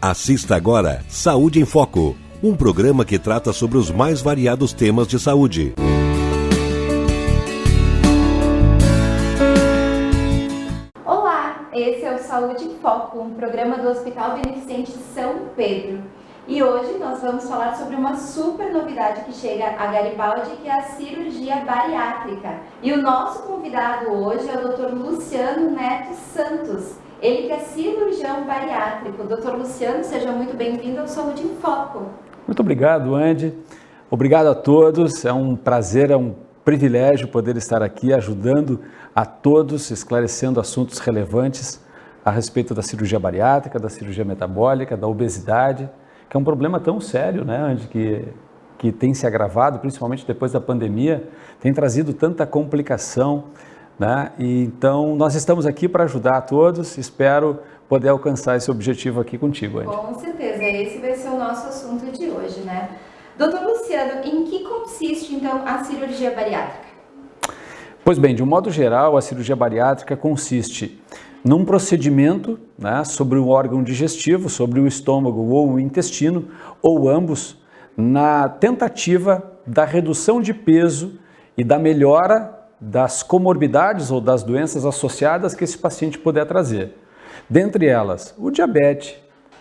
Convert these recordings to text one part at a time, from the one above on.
Assista agora Saúde em Foco, um programa que trata sobre os mais variados temas de saúde. Olá, esse é o Saúde em Foco, um programa do Hospital Beneficente de São Pedro. E hoje nós vamos falar sobre uma super novidade que chega a Garibaldi, que é a cirurgia bariátrica. E o nosso convidado hoje é o Dr. Luciano Neto Santos. Ele que é cirurgião bariátrico. Dr. Luciano, seja muito bem-vindo ao Saúde em Foco. Muito obrigado, Andy. Obrigado a todos. É um prazer, é um privilégio poder estar aqui ajudando a todos, esclarecendo assuntos relevantes a respeito da cirurgia bariátrica, da cirurgia metabólica, da obesidade, que é um problema tão sério, né, Andy, que tem se agravado, principalmente depois da pandemia, tem trazido tanta complicação, né? E então nós estamos aqui para ajudar a todos, espero poder alcançar esse objetivo aqui contigo, Andy. Com certeza, esse vai ser o nosso assunto de hoje, né? Doutor Luciano, em que consiste então a cirurgia bariátrica? Pois bem, de um modo geral, a cirurgia bariátrica consiste num procedimento, né, sobre o órgão digestivo, sobre o estômago ou o intestino, ou ambos, na tentativa da redução de peso e da melhora das comorbidades ou das doenças associadas que esse paciente puder trazer. Dentre elas, o diabetes,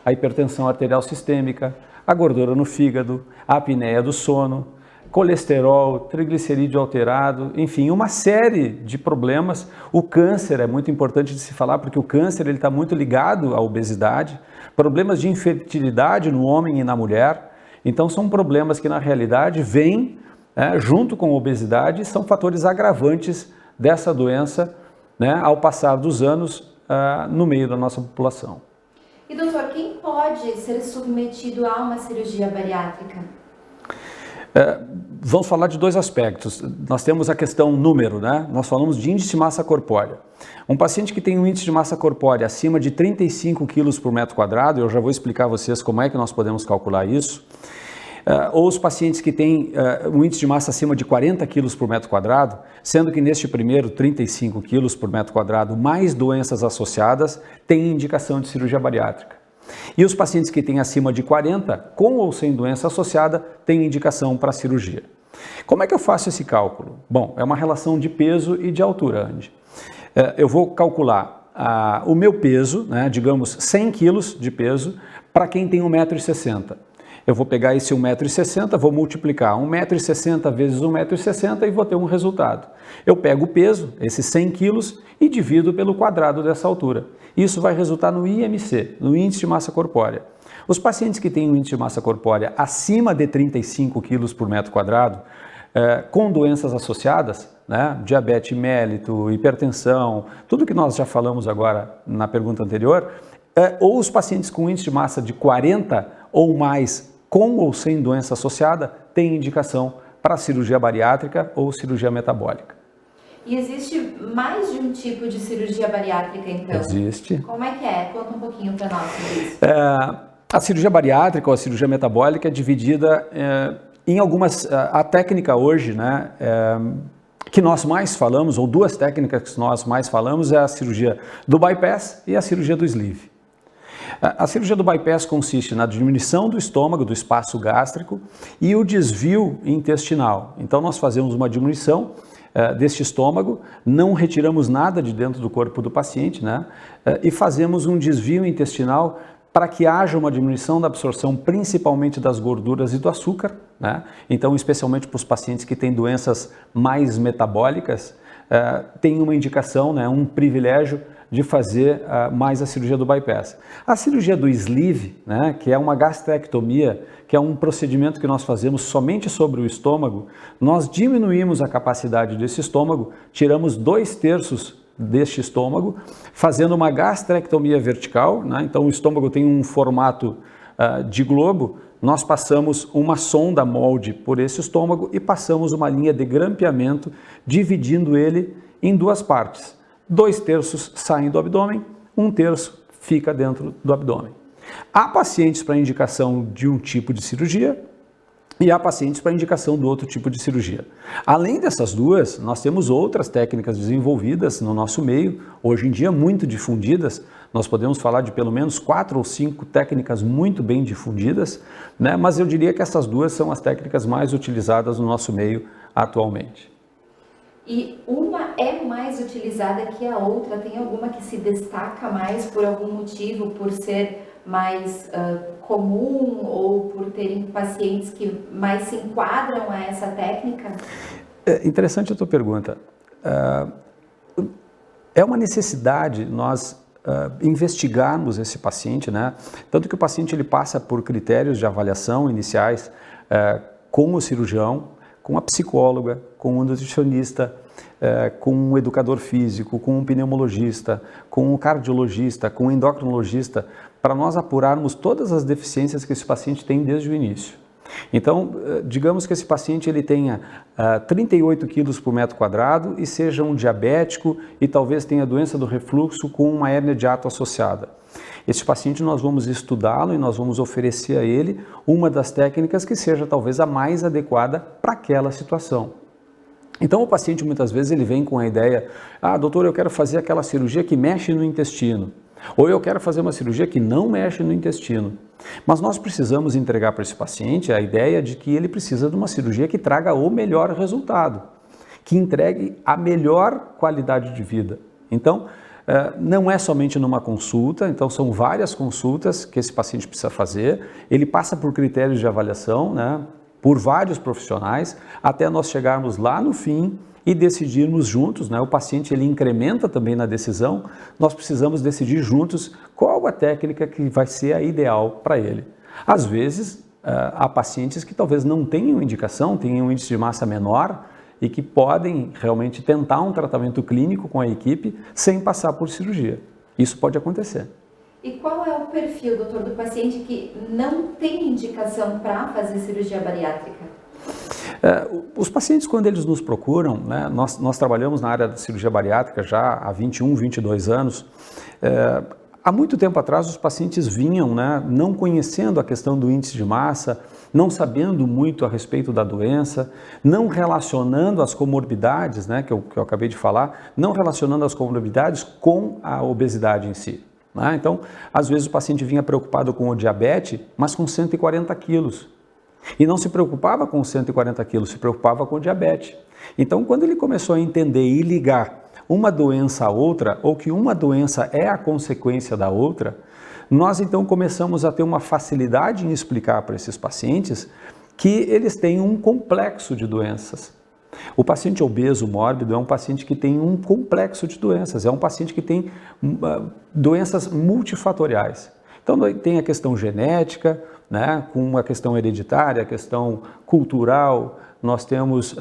a hipertensão arterial sistêmica, a gordura no fígado, a apneia do sono, colesterol, triglicerídeo alterado, enfim, uma série de problemas. O câncer é muito importante de se falar, porque o câncer está muito ligado à obesidade, problemas de infertilidade no homem e na mulher. Então, são problemas que, na realidade, vêm junto com a obesidade, são fatores agravantes dessa doença, né, ao passar dos anos no meio da nossa população. E doutor, quem pode ser submetido a uma cirurgia bariátrica? Vamos falar de dois aspectos. Nós temos a questão número, né? Nós falamos de índice de massa corpórea. Um paciente que tem um índice de massa corpórea acima de 35 quilos por metro quadrado, eu já vou explicar a vocês como é que nós podemos calcular isso, ou os pacientes que têm um índice de massa acima de 40 quilos por metro quadrado, sendo que neste primeiro 35 quilos por metro quadrado, mais doenças associadas, têm indicação de cirurgia bariátrica. E os pacientes que têm acima de 40, com ou sem doença associada, têm indicação para cirurgia. Como é que eu faço esse cálculo? Bom, é uma relação de peso e de altura, Andy. Eu vou calcular o meu peso, né, digamos 100 quilos de peso, para quem tem 1,60 m. Eu vou pegar esse 1,60 m, vou multiplicar 1,60 m vezes 1,60 m e vou ter um resultado. Eu pego o peso, esses 100 quilos, e divido pelo quadrado dessa altura. Isso vai resultar no IMC, no índice de massa corpórea. Os pacientes que têm um índice de massa corpórea acima de 35 quilos por metro quadrado, com doenças associadas, né, diabetes mellito, hipertensão, tudo que nós já falamos agora na pergunta anterior, ou os pacientes com índice de massa de 40 ou mais, com ou sem doença associada, têm indicação para cirurgia bariátrica ou cirurgia metabólica. E existe mais de um tipo de cirurgia bariátrica, então? Existe. Como é que é? Conta um pouquinho para nós sobre isso. A cirurgia bariátrica ou a cirurgia metabólica é dividida em algumas... A técnica hoje, né, que nós mais falamos, ou duas técnicas que nós mais falamos, é a cirurgia do bypass e a cirurgia do sleeve. A cirurgia do bypass consiste na diminuição do estômago, do espaço gástrico, e o desvio intestinal. Então, nós fazemos uma diminuição deste estômago, não retiramos nada de dentro do corpo do paciente, né? E fazemos um desvio intestinal para que haja uma diminuição da absorção, principalmente das gorduras e do açúcar, né? Então, especialmente para os pacientes que têm doenças mais metabólicas, tem uma indicação, né, um privilégio de fazer mais a cirurgia do bypass. A cirurgia do sleeve, né, que é uma gastrectomia, que é um procedimento que nós fazemos somente sobre o estômago, nós diminuímos a capacidade desse estômago, tiramos 2/3 deste estômago, fazendo uma gastrectomia vertical, né? Então o estômago tem um formato de globo, nós passamos uma sonda molde por esse estômago e passamos uma linha de grampeamento, dividindo ele em duas partes. 2/3 saem do abdômen, 1/3 fica dentro do abdômen. Há pacientes para indicação de um tipo de cirurgia e há pacientes para indicação do outro tipo de cirurgia. Além dessas duas, nós temos outras técnicas desenvolvidas no nosso meio, hoje em dia muito difundidas. Nós podemos falar de pelo menos 4 ou 5 técnicas muito bem difundidas, né? Mas eu diria que essas duas são as técnicas mais utilizadas no nosso meio atualmente. E uma é mais utilizada que a outra? Tem alguma que se destaca mais por algum motivo, por ser mais comum ou por terem pacientes que mais se enquadram a essa técnica? É interessante a tua pergunta. É uma necessidade nós investigarmos esse paciente, né? Tanto que o paciente ele passa por critérios de avaliação iniciais com o cirurgião, com a psicóloga, com o nutricionista, com um educador físico, com um pneumologista, com um cardiologista, com um endocrinologista, para nós apurarmos todas as deficiências que esse paciente tem desde o início. Então, digamos que esse paciente ele tenha 38 quilos por metro quadrado e seja um diabético e talvez tenha doença do refluxo com uma hérnia de hiato associada. Esse paciente nós vamos estudá-lo e nós vamos oferecer a ele uma das técnicas que seja talvez a mais adequada para aquela situação. Então o paciente muitas vezes ele vem com a ideia, doutor, eu quero fazer aquela cirurgia que mexe no intestino, ou eu quero fazer uma cirurgia que não mexe no intestino. Mas nós precisamos entregar para esse paciente a ideia de que ele precisa de uma cirurgia que traga o melhor resultado, que entregue a melhor qualidade de vida. Então, não é somente numa consulta, então são várias consultas que esse paciente precisa fazer, ele passa por critérios de avaliação, né, por vários profissionais, até nós chegarmos lá no fim e decidirmos juntos, né? O paciente ele incrementa também na decisão, nós precisamos decidir juntos qual a técnica que vai ser a ideal para ele. Às vezes, há pacientes que talvez não tenham indicação, tenham um índice de massa menor e que podem realmente tentar um tratamento clínico com a equipe sem passar por cirurgia. Isso pode acontecer. E qual é o perfil, doutor, do paciente que não tem indicação para fazer cirurgia bariátrica? Os pacientes, quando eles nos procuram, né, nós trabalhamos na área da cirurgia bariátrica já há 21, 22 anos. Há muito tempo atrás, os pacientes vinham, né, não conhecendo a questão do índice de massa, não sabendo muito a respeito da doença, não relacionando as comorbidades, né, que eu acabei de falar, não relacionando as comorbidades com a obesidade em si. Então, às vezes o paciente vinha preocupado com o diabetes, mas com 140 quilos. E não se preocupava com 140 quilos, se preocupava com o diabetes. Então, quando ele começou a entender e ligar uma doença a outra, ou que uma doença é a consequência da outra, nós então começamos a ter uma facilidade em explicar para esses pacientes que eles têm um complexo de doenças. O paciente obeso mórbido é um paciente que tem um complexo de doenças, é um paciente que tem doenças multifatoriais. Então tem a questão genética, né, com a questão hereditária, a questão cultural, nós temos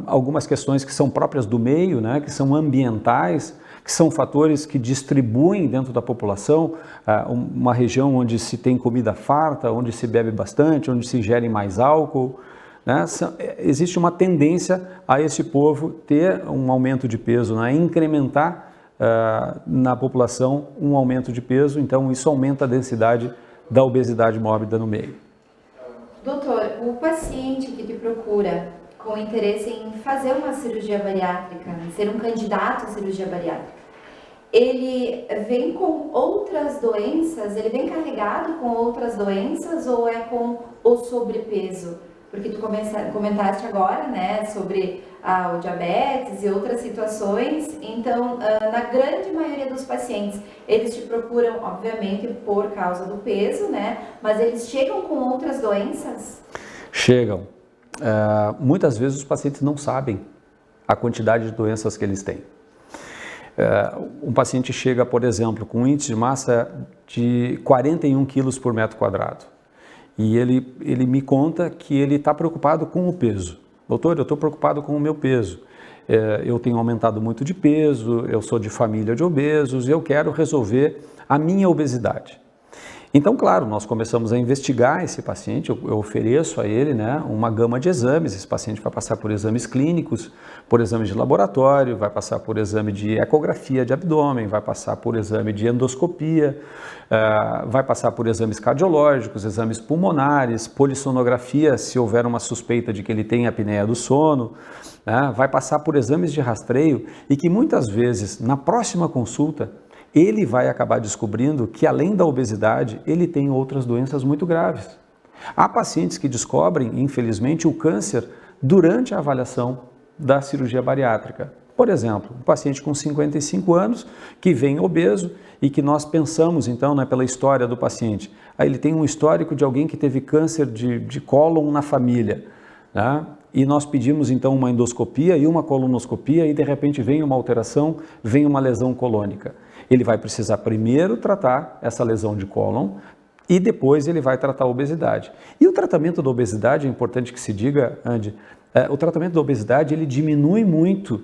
algumas questões que são próprias do meio, né, que são ambientais, que são fatores que distribuem dentro da população, uma região onde se tem comida farta, onde se bebe bastante, onde se ingere mais álcool. Né? Existe uma tendência a esse povo ter um aumento de peso, né? Incrementar na população um aumento de peso, então isso aumenta a densidade da obesidade mórbida no meio. Doutor, o paciente que te procura com interesse em fazer uma cirurgia bariátrica, em ser um candidato à cirurgia bariátrica, ele vem com outras doenças, ele vem carregado com outras doenças ou é com o sobrepeso? Porque tu comentaste agora, né, sobre o diabetes e outras situações, então, na grande maioria dos pacientes, eles te procuram, obviamente, por causa do peso, né, mas eles chegam com outras doenças? Chegam. Muitas vezes os pacientes não sabem a quantidade de doenças que eles têm. Um paciente chega, por exemplo, com um índice de massa de 41 quilos por metro quadrado. E ele me conta que ele está preocupado com o peso. Doutor, eu estou preocupado com o meu peso. Eu tenho aumentado muito de peso, eu sou de família de obesos e eu quero resolver a minha obesidade. Então, claro, nós começamos a investigar esse paciente, eu ofereço a ele, né, uma gama de exames. Esse paciente vai passar por exames clínicos, por exames de laboratório, vai passar por exame de ecografia de abdômen, vai passar por exame de endoscopia, vai passar por exames cardiológicos, exames pulmonares, polissonografia, se houver uma suspeita de que ele tem apneia do sono, vai passar por exames de rastreio e que muitas vezes, na próxima consulta, ele vai acabar descobrindo que além da obesidade, ele tem outras doenças muito graves. Há pacientes que descobrem, infelizmente, o câncer durante a avaliação da cirurgia bariátrica. Por exemplo, um paciente com 55 anos que vem obeso e que nós pensamos, então, né, pela história do paciente, aí ele tem um histórico de alguém que teve câncer de cólon na família, né? E nós pedimos, então, uma endoscopia e uma colonoscopia e, de repente, vem uma alteração, vem uma lesão colônica. Ele vai precisar primeiro tratar essa lesão de cólon e depois ele vai tratar a obesidade. E o tratamento da obesidade, é importante que se diga, Andy, o tratamento da obesidade ele diminui muito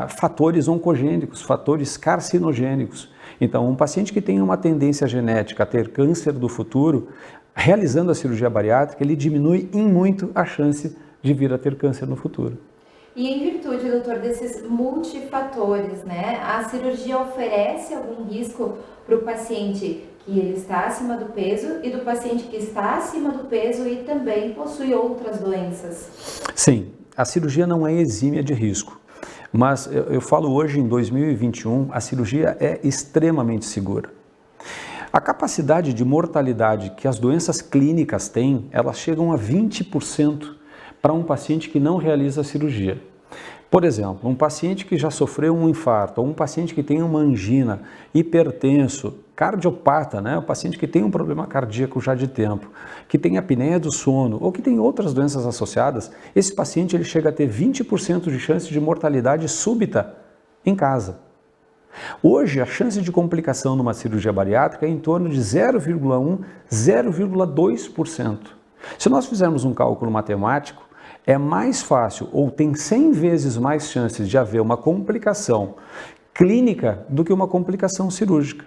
fatores oncogênicos, fatores carcinogênicos. Então, um paciente que tem uma tendência genética a ter câncer do futuro, realizando a cirurgia bariátrica, ele diminui em muito a chance de vir a ter câncer no futuro. E em virtude, doutor, desses multifatores, né, a cirurgia oferece algum risco para o paciente que ele está acima do peso e do paciente que está acima do peso e também possui outras doenças? Sim, a cirurgia não é exímia de risco, mas eu falo hoje em 2021, a cirurgia é extremamente segura. A capacidade de mortalidade que as doenças clínicas têm, elas chegam a 20% para um paciente que não realiza a cirurgia. Por exemplo, um paciente que já sofreu um infarto, ou um paciente que tem uma angina, hipertenso, cardiopata, né? O paciente que tem um problema cardíaco já de tempo, que tem apneia do sono, ou que tem outras doenças associadas, esse paciente ele chega a ter 20% de chance de mortalidade súbita em casa. Hoje, a chance de complicação numa cirurgia bariátrica é em torno de 0,1, 0,2%. Se nós fizermos um cálculo matemático, é mais fácil ou tem 100 vezes mais chances de haver uma complicação clínica do que uma complicação cirúrgica.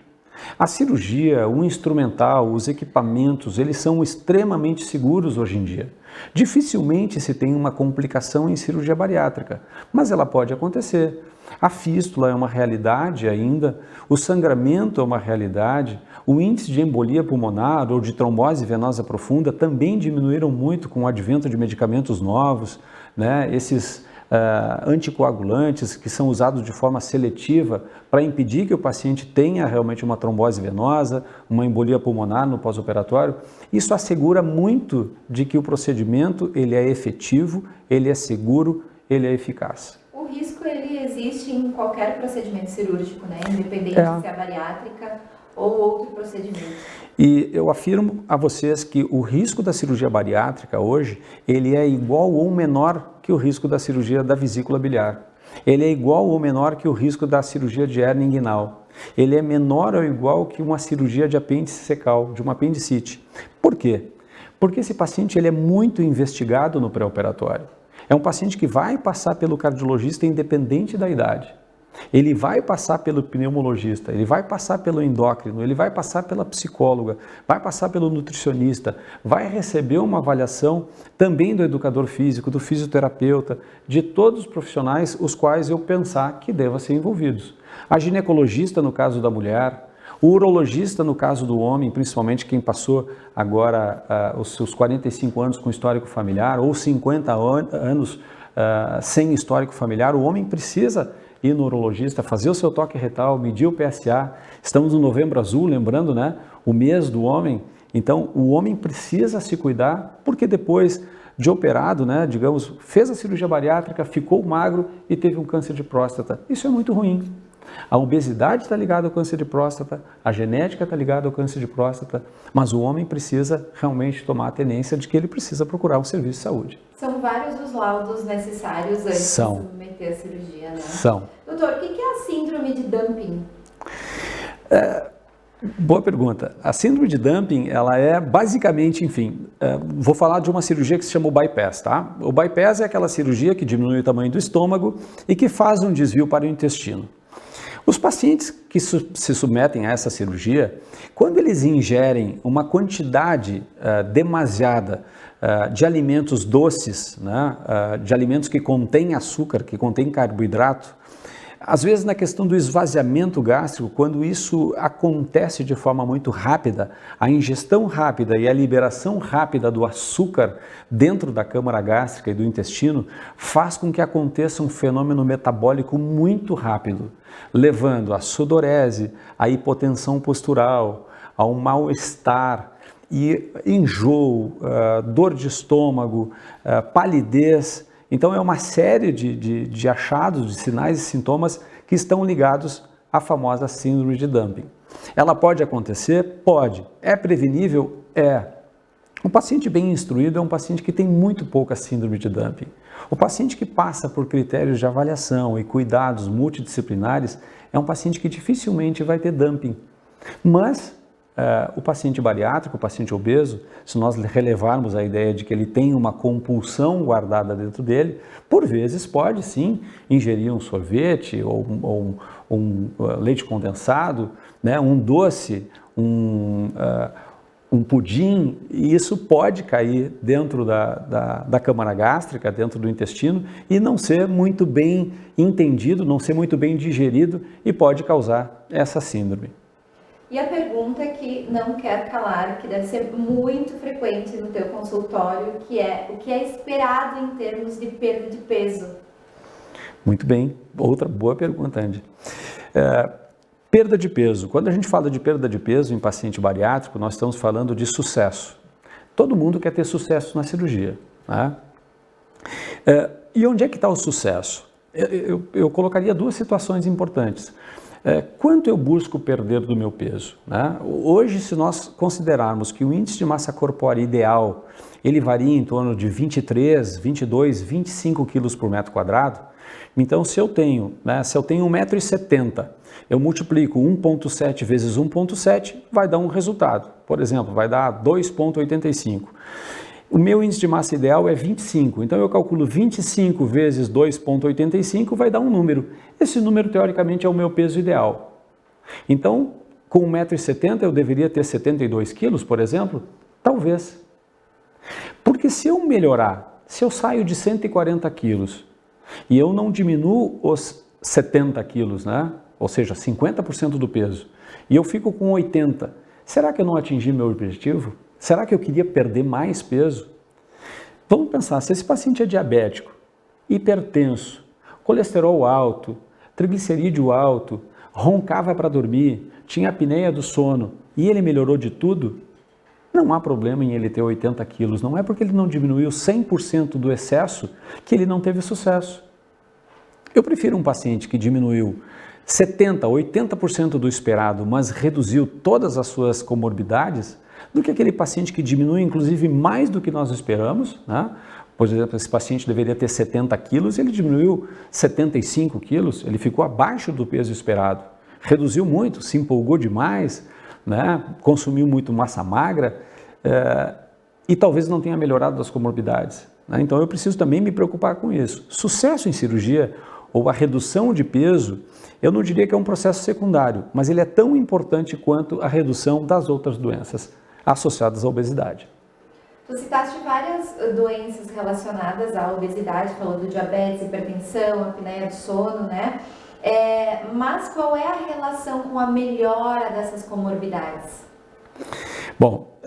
A cirurgia, o instrumental, os equipamentos, eles são extremamente seguros hoje em dia. Dificilmente se tem uma complicação em cirurgia bariátrica, mas ela pode acontecer. A fístula é uma realidade ainda, o sangramento é uma realidade, o índice de embolia pulmonar ou de trombose venosa profunda também diminuíram muito com o advento de medicamentos novos, né? Esses anticoagulantes que são usados de forma seletiva para impedir que o paciente tenha realmente uma trombose venosa, uma embolia pulmonar no pós-operatório. Isso assegura muito de que o procedimento ele é efetivo, ele é seguro, ele é eficaz. O risco ele existe em qualquer procedimento cirúrgico, né? Independente se é bariátrica ou outro procedimento. E eu afirmo a vocês que o risco da cirurgia bariátrica hoje, ele é igual ou menor que o risco da cirurgia da vesícula biliar. Ele é igual ou menor que o risco da cirurgia de hérnia inguinal. Ele é menor ou igual que uma cirurgia de apêndice secal, de uma apendicite. Por quê? Porque esse paciente ele é muito investigado no pré-operatório. É um paciente que vai passar pelo cardiologista independente da idade. Ele vai passar pelo pneumologista, ele vai passar pelo endócrino, ele vai passar pela psicóloga, vai passar pelo nutricionista, vai receber uma avaliação também do educador físico, do fisioterapeuta, de todos os profissionais os quais eu pensar que devem ser envolvidos. A ginecologista no caso da mulher, o urologista no caso do homem, principalmente quem passou agora os seus 45 anos com histórico familiar ou 50 anos sem histórico familiar, o homem precisa ir no urologista, fazer o seu toque retal, medir o PSA. Estamos no Novembro Azul, lembrando, né, o mês do homem. Então, o homem precisa se cuidar, porque depois de operado, né, digamos, fez a cirurgia bariátrica, ficou magro e teve um câncer de próstata. Isso é muito ruim. A obesidade está ligada ao câncer de próstata, a genética está ligada ao câncer de próstata, mas o homem precisa realmente tomar a tenência de que ele precisa procurar um serviço de saúde. São vários os laudos necessários antes de submeter a cirurgia, né? São. Doutor, o que é a síndrome de dumping? Boa pergunta. A síndrome de dumping, ela é basicamente, enfim, vou falar de uma cirurgia que se chama o bypass, tá? O bypass é aquela cirurgia que diminui o tamanho do estômago e que faz um desvio para o intestino. Os pacientes que se submetem a essa cirurgia, quando eles ingerem uma quantidade demasiada de alimentos doces, né, de alimentos que contêm açúcar, que contêm carboidrato, Às vezes na questão do esvaziamento gástrico, quando isso acontece de forma muito rápida, a ingestão rápida e a liberação rápida do açúcar dentro da câmara gástrica e do intestino faz com que aconteça um fenômeno metabólico muito rápido, levando à sudorese, à hipotensão postural, ao mal-estar, e enjoo, dor de estômago, palidez. Então é uma série de achados, de sinais e sintomas que estão ligados à famosa síndrome de dumping. Ela pode acontecer? Pode. É prevenível? É. Um paciente bem instruído é um paciente que tem muito pouca síndrome de dumping. O paciente que passa por critérios de avaliação e cuidados multidisciplinares é um paciente que dificilmente vai ter dumping. Mas o paciente bariátrico, o paciente obeso, se nós relevarmos a ideia de que ele tem uma compulsão guardada dentro dele, por vezes pode sim ingerir um sorvete ou um leite condensado, né, um doce, um pudim, e isso pode cair dentro da câmara gástrica, dentro do intestino, e não ser muito bem entendido, não ser muito bem digerido, e pode causar essa síndrome. E a pergunta que não quer calar, que deve ser muito frequente no teu consultório, que é: o que é esperado em termos de perda de peso? Muito bem, outra boa pergunta, Andy. Perda de peso. Quando a gente fala de perda de peso em paciente bariátrico, nós estamos falando de sucesso. Todo mundo quer ter sucesso na cirurgia, né? E onde é que está o sucesso? Eu colocaria duas situações importantes. Quanto eu busco perder do meu peso, né? Hoje, se nós considerarmos que o índice de massa corpórea ideal, ele varia em torno de 23, 22, 25 quilos por metro quadrado, então se eu tenho 1,70 m, eu multiplico 1,7 vezes 1,7, vai dar um resultado. Por exemplo, vai dar 2,85. O meu índice de massa ideal é 25, então eu calculo 25 vezes 2,85, vai dar um número. Esse número, teoricamente, é o meu peso ideal. Então, com 1,70 m, eu deveria ter 72 quilos, por exemplo? Talvez. Porque se eu melhorar, se eu saio de 140 quilos e eu não diminuo os 70 quilos, né? Ou seja, 50% do peso, e eu fico com 80, será que eu não atingi meu objetivo? Será que eu queria perder mais peso? Vamos pensar, se esse paciente é diabético, hipertenso, colesterol alto, triglicerídeo alto, roncava para dormir, tinha apneia do sono e ele melhorou de tudo, não há problema em ele ter 80 quilos. Não é porque ele não diminuiu 100% do excesso que ele não teve sucesso. Eu prefiro um paciente que diminuiu 70%, 80% do esperado, mas reduziu todas as suas comorbidades, do que aquele paciente que diminui, inclusive, mais do que nós esperamos, né? Por exemplo, esse paciente deveria ter 70 quilos, ele diminuiu 75 quilos, ele ficou abaixo do peso esperado, reduziu muito, se empolgou demais, né? Consumiu muito massa magra e talvez não tenha melhorado as comorbidades, né? Então eu preciso também me preocupar com isso. Sucesso em cirurgia ou a redução de peso, eu não diria que é um processo secundário, mas ele é tão importante quanto a redução das outras doenças associadas à obesidade. Tu citaste várias doenças relacionadas à obesidade, falou do diabetes, hipertensão, apneia do sono, né? Mas qual é a relação com a melhora dessas comorbidades? Bom,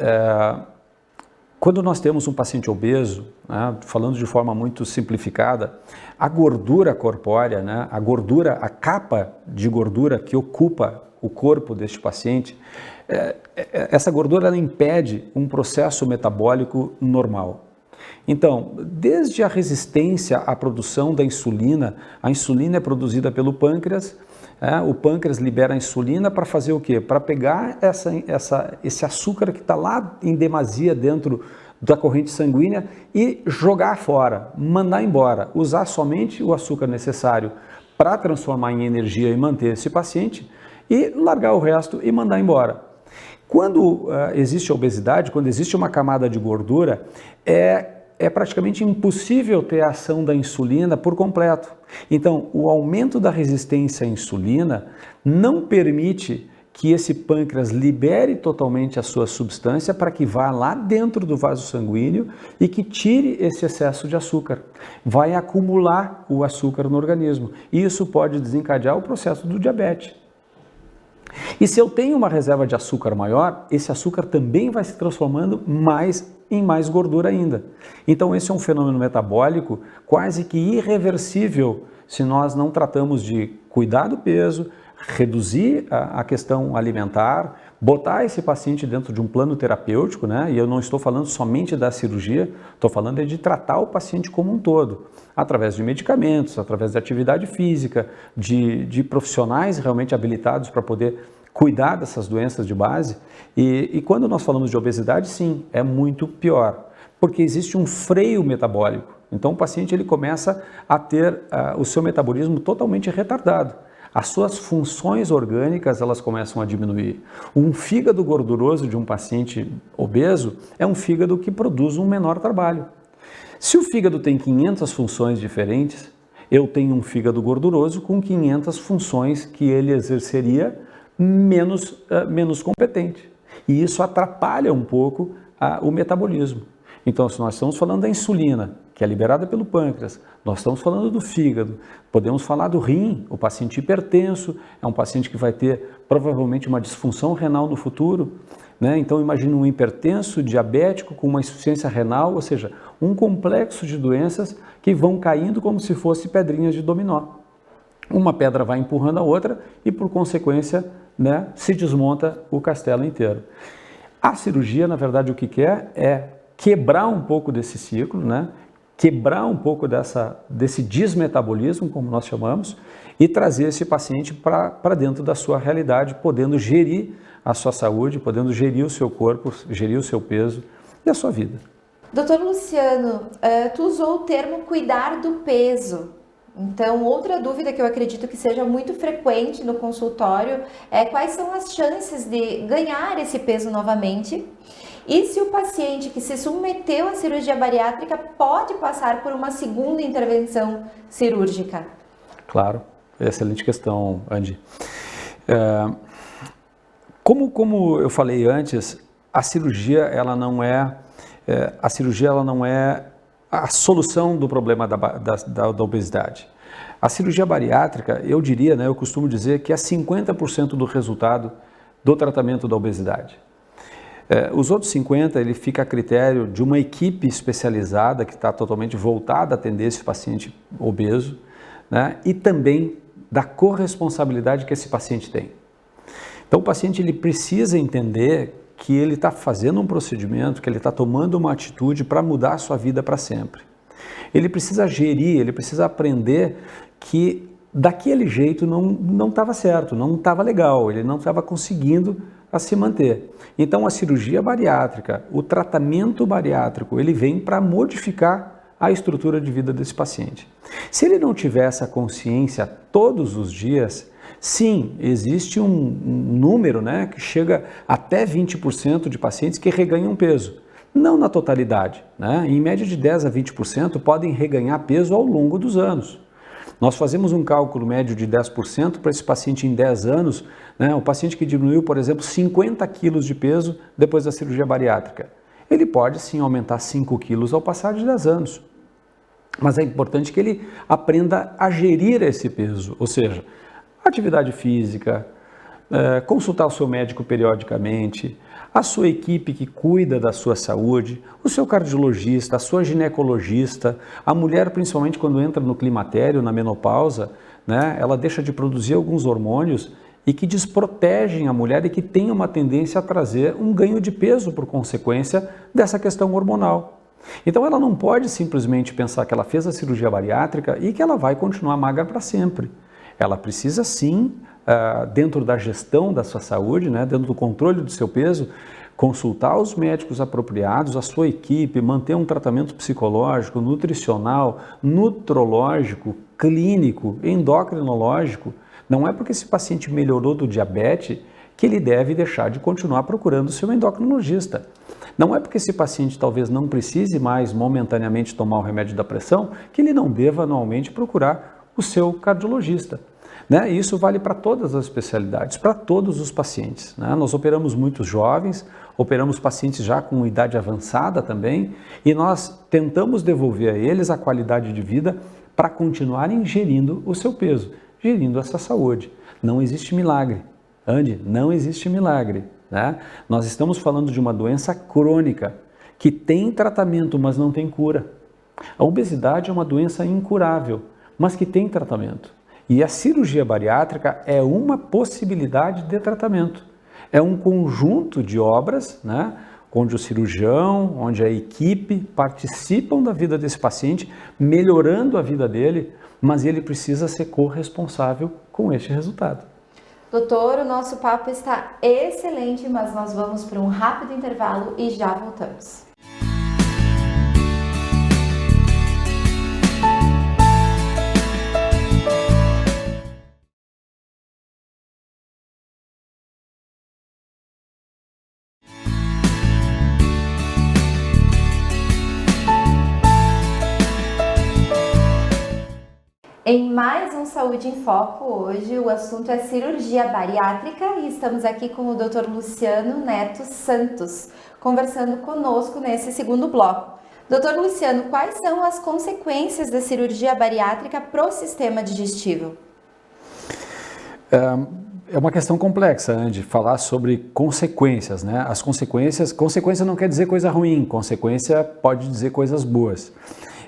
quando nós temos um paciente obeso, né, falando de forma muito simplificada, a gordura corpórea, né, a capa de gordura que ocupa o corpo deste paciente, essa gordura ela impede um processo metabólico normal. Então, desde a resistência à produção da insulina, a insulina é produzida pelo pâncreas, o pâncreas libera a insulina para fazer o quê? Para pegar esse açúcar que está lá em demasia dentro da corrente sanguínea e jogar fora, mandar embora, usar somente o açúcar necessário para transformar em energia e manter esse paciente e largar o resto e mandar embora. Quando existe a obesidade, quando existe uma camada de gordura, é praticamente impossível ter a ação da insulina por completo. Então, o aumento da resistência à insulina não permite que esse pâncreas libere totalmente a sua substância para que vá lá dentro do vaso sanguíneo e que tire esse excesso de açúcar. Vai acumular o açúcar no organismo e isso pode desencadear o processo do diabetes. E se eu tenho uma reserva de açúcar maior, esse açúcar também vai se transformando em mais gordura ainda. Então esse é um fenômeno metabólico quase que irreversível se nós não tratamos de cuidar do peso, reduzir a questão alimentar, botar esse paciente dentro de um plano terapêutico, né? E eu não estou falando somente da cirurgia, estou falando de tratar o paciente como um todo, através de medicamentos, através de atividade física, de profissionais realmente habilitados para poder cuidar dessas doenças de base. E quando nós falamos de obesidade, sim, é muito pior, porque existe um freio metabólico. Então o paciente ele começa a ter o seu metabolismo totalmente retardado. As suas funções orgânicas elas começam a diminuir. Um fígado gorduroso de um paciente obeso é um fígado que produz um menor trabalho. Se o fígado tem 500 funções diferentes, eu tenho um fígado gorduroso com 500 funções que ele exerceria menos competente. E isso atrapalha um pouco o metabolismo. Então, se nós estamos falando da insulina, que é liberada pelo pâncreas, nós estamos falando do fígado, podemos falar do rim, o paciente hipertenso, é um paciente que vai ter provavelmente uma disfunção renal no futuro, né? Então imagine um hipertenso diabético com uma insuficiência renal, ou seja, um complexo de doenças que vão caindo como se fossem pedrinhas de dominó. Uma pedra vai empurrando a outra e por consequência, né, se desmonta o castelo inteiro. A cirurgia, na verdade, o que quer é quebrar um pouco desse ciclo, né? Quebrar um pouco desse desmetabolismo, como nós chamamos, e trazer esse paciente para dentro da sua realidade, podendo gerir a sua saúde, podendo gerir o seu corpo, gerir o seu peso e a sua vida. Doutor Luciano, tu usou o termo cuidar do peso. Então, outra dúvida que eu acredito que seja muito frequente no consultório é quais são as chances de ganhar esse peso novamente? E se o paciente que se submeteu à cirurgia bariátrica pode passar por uma segunda intervenção cirúrgica? Claro, excelente questão, Andy. Como eu falei antes, a cirurgia ela não é a solução do problema da obesidade. A cirurgia bariátrica, eu diria, né, eu costumo dizer que é 50% do resultado do tratamento da obesidade. Os outros 50% ele fica a critério de uma equipe especializada que está totalmente voltada a atender esse paciente obeso, né, e também da corresponsabilidade que esse paciente tem. Então o paciente ele precisa entender que ele está fazendo um procedimento, que ele está tomando uma atitude para mudar a sua vida para sempre. Ele precisa gerir, ele precisa aprender que daquele jeito não estava certo, não estava legal, ele não estava conseguindo a se manter. Então a cirurgia bariátrica, o tratamento bariátrico, ele vem para modificar a estrutura de vida desse paciente. Se ele não tiver essa consciência todos os dias, sim, existe um número, né, que chega até 20% de pacientes que reganham peso. Não na totalidade, né? Em média de 10 a 20% podem reganhar peso ao longo dos anos. Nós fazemos um cálculo médio de 10% para esse paciente em 10 anos, né? O paciente que diminuiu, por exemplo, 50 quilos de peso depois da cirurgia bariátrica. Ele pode sim aumentar 5 quilos ao passar de 10 anos. Mas é importante que ele aprenda a gerir esse peso, ou seja, atividade física, consultar o seu médico periodicamente, a sua equipe que cuida da sua saúde, o seu cardiologista, a sua ginecologista, a mulher principalmente quando entra no climatério, na menopausa, né, ela deixa de produzir alguns hormônios e que desprotegem a mulher e que tem uma tendência a trazer um ganho de peso por consequência dessa questão hormonal. Então ela não pode simplesmente pensar que ela fez a cirurgia bariátrica e que ela vai continuar magra para sempre. Ela precisa sim, dentro da gestão da sua saúde, né, dentro do controle do seu peso, consultar os médicos apropriados, a sua equipe, manter um tratamento psicológico, nutricional, nutrológico, clínico, endocrinológico. Não é porque esse paciente melhorou do diabetes que ele deve deixar de continuar procurando o seu endocrinologista. Não é porque esse paciente talvez não precise mais momentaneamente tomar o remédio da pressão que ele não deva anualmente procurar o seu cardiologista. né? E isso vale para todas as especialidades, para todos os pacientes, né? Nós operamos muitos jovens, operamos pacientes já com idade avançada também, e nós tentamos devolver a eles a qualidade de vida para continuarem gerindo o seu peso, gerindo essa saúde. Não existe milagre, Andy, não existe milagre, né? Nós estamos falando de uma doença crônica, que tem tratamento, mas não tem cura. A obesidade é uma doença incurável, mas que tem tratamento. E a cirurgia bariátrica é uma possibilidade de tratamento. É um conjunto de obras, né, onde o cirurgião, onde a equipe participam da vida desse paciente, melhorando a vida dele, mas ele precisa ser corresponsável com este resultado. Doutor, o nosso papo está excelente, mas nós vamos para um rápido intervalo e já voltamos. Em mais um Saúde em Foco, hoje o assunto é cirurgia bariátrica e estamos aqui com o Dr. Luciano Neto Santos, conversando conosco nesse segundo bloco. Dr. Luciano, quais são as consequências da cirurgia bariátrica para o sistema digestivo? É uma questão complexa, Andy, falar sobre consequências, né? As consequência não quer dizer coisa ruim, consequência pode dizer coisas boas.